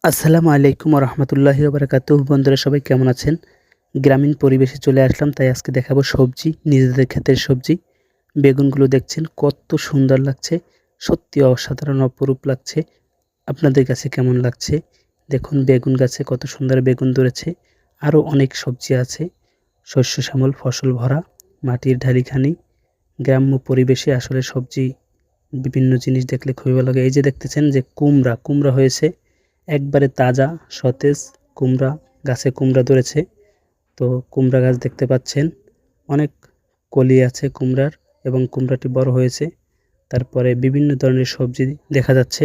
আসসালামু আলাইকুম রহমতুল্লাহি বারাকাতুহ। বন্ধুরা সবাই কেমন আছেন? গ্রামীণ পরিবেশে চলে আসলাম, তাই আজকে দেখাবো সবজি, নিজেদের ক্ষেতের সবজি। বেগুনগুলো দেখছেন কত সুন্দর লাগছে, সত্যি অসাধারণ অপরূপ লাগছে। আপনাদের কাছে কেমন লাগছে? দেখুন বেগুন গাছে কত সুন্দর বেগুন ধরেছে। আরও অনেক সবজি আছে, শস্য শ্যামল ফসল ভরা মাটির ঢালিখানি। গ্রাম্য পরিবেশে আসলে সবজি বিভিন্ন জিনিস দেখলে খুবই ভালো লাগে। এই যে দেখতেছেন যে কুমড়া কুমড়া হয়েছে, একবারে তাজা সতেজ কুমড়া, গাছে কুমড়া ধরেছে। তো কুমড়া গাছ দেখতে পাচ্ছেন, অনেক কলি আছে কুমড়ার এবং কুমড়াটি বড় হয়েছে। তারপরে বিভিন্ন ধরনের সবজি দেখা যাচ্ছে,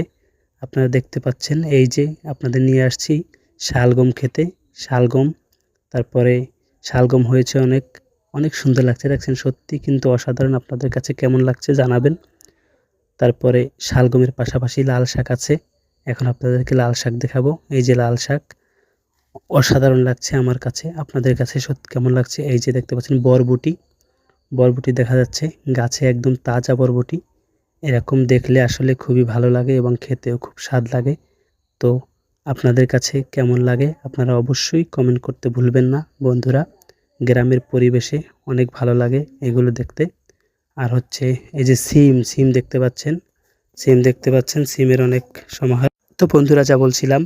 আপনারা দেখতে পাচ্ছেন। এই যে আপনাদের নিয়ে আসছি শালগম খেতে, শালগম। তারপরে শালগম হয়েছে অনেক, অনেক সুন্দর লাগছে, দেখছেন সত্যি কিন্তু অসাধারণ। আপনাদের কাছে কেমন লাগছে জানাবেন। তারপরে শালগমের পাশাপাশি লাল শাক আছে, এখন আপনাদেরকে লাল শাক দেখাবো। এই যে লাল শাক, অসাধারণ লাগছে আমার কাছে, আপনাদের কাছে সত্যি কেমন লাগছে? এই যে দেখতে পাচ্ছেন বরবটি, বরবটি দেখা যাচ্ছে গাছে, একদম তাজা বরবটি। এরকম দেখলে আসলে খুবই ভালো লাগে এবং খেতেও খুব স্বাদ লাগে। তো আপনাদের কাছে কেমন লাগে আপনারা অবশ্যই কমেন্ট করতে ভুলবেন না বন্ধুরা। গ্রামের পরিবেশে অনেক ভালো লাগে এগুলো দেখতে। আর হচ্ছে এই যে সিম, সিম দেখতে পাচ্ছেন, সিম দেখতে পাচ্ছেন, সিমের অনেক সমাহার। তো বন্ধুরা যা বলছিলাম,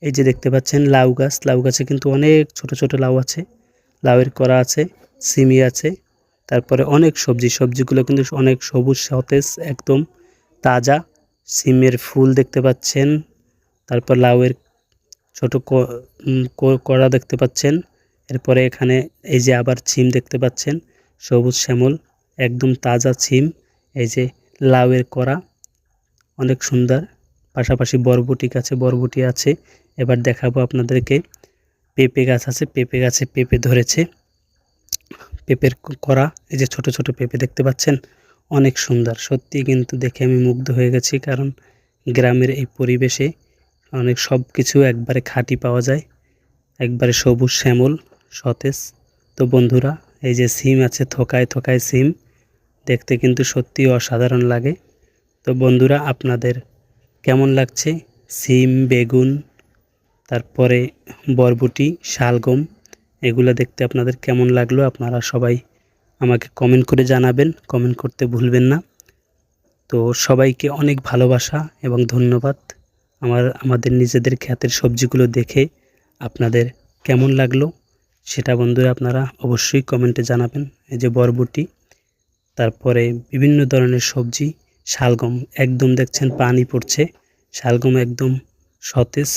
এই যে দেখতে পাচ্ছেন লাউ গাছ, লাউ গাছে কিন্তু অনেক ছোট ছোট লাউ আছে, লাউয়ের করা আছে, সিমি আছে। তারপরে অনেক সবজি, সবজিগুলো কিন্তু অনেক সবুজ সতেজ, একদম তাজা। সিমের ফুল দেখতে পাচ্ছেন, তারপর লাউয়ের ছোট কড়া দেখতে পাচ্ছেন। এরপরে এখানে এই যে আবার সিম দেখতে পাচ্ছেন, সবুজ শ্যামল, একদম তাজা সিম। এই যে লাউয়ের কড়া, অনেক সুন্দর। পাশাপাশি বরবটি গাছে বরবটি আছে। এবার দেখাবো আপনাদেরকে পেঁপে গাছ আছে, পেঁপে গাছে পেঁপে ধরেছে, পেঁপের কড়া। এই যে ছোট ছোট পেঁপে দেখতে পাচ্ছেন, অনেক সুন্দর সত্যি, কিন্তু দেখে আমি মুগ্ধ হয়ে গেছি। কারণ গ্রামের এই পরিবেশে অনেক সব কিছু একবারে খাঁটি পাওয়া যায়, একবারে সবুজ শ্যামল সতেজ। তো বন্ধুরা এই যে সিম আছে, থোকায় থোকায় সিম, দেখতে কিন্তু সত্যি অসাধারণ লাগে। তো বন্ধুরা আপনাদের কেমন লাগছে সিম, বেগুন, তারপরে বরবটি, শালগম, এগুলো দেখতে আপনাদের কেমন লাগলো আপনারা সবাই আমাকে কমেন্ট করে জানাবেন, কমেন্ট করতে ভুলবেন না। তো সবাইকে অনেক ভালোবাসা এবং ধন্যবাদ। আমাদের নিজেদের ক্ষেতের সবজিগুলো দেখে আপনাদের কেমন লাগলো সেটা বন্ধুরা আপনারা অবশ্যই কমেন্টে জানাবেন। এই যে বরবটি, তারপরে বিভিন্ন ধরনের সবজি, শালগম একদম দেখছেন পানি পড়ছে, শালগম একদম সতেজ।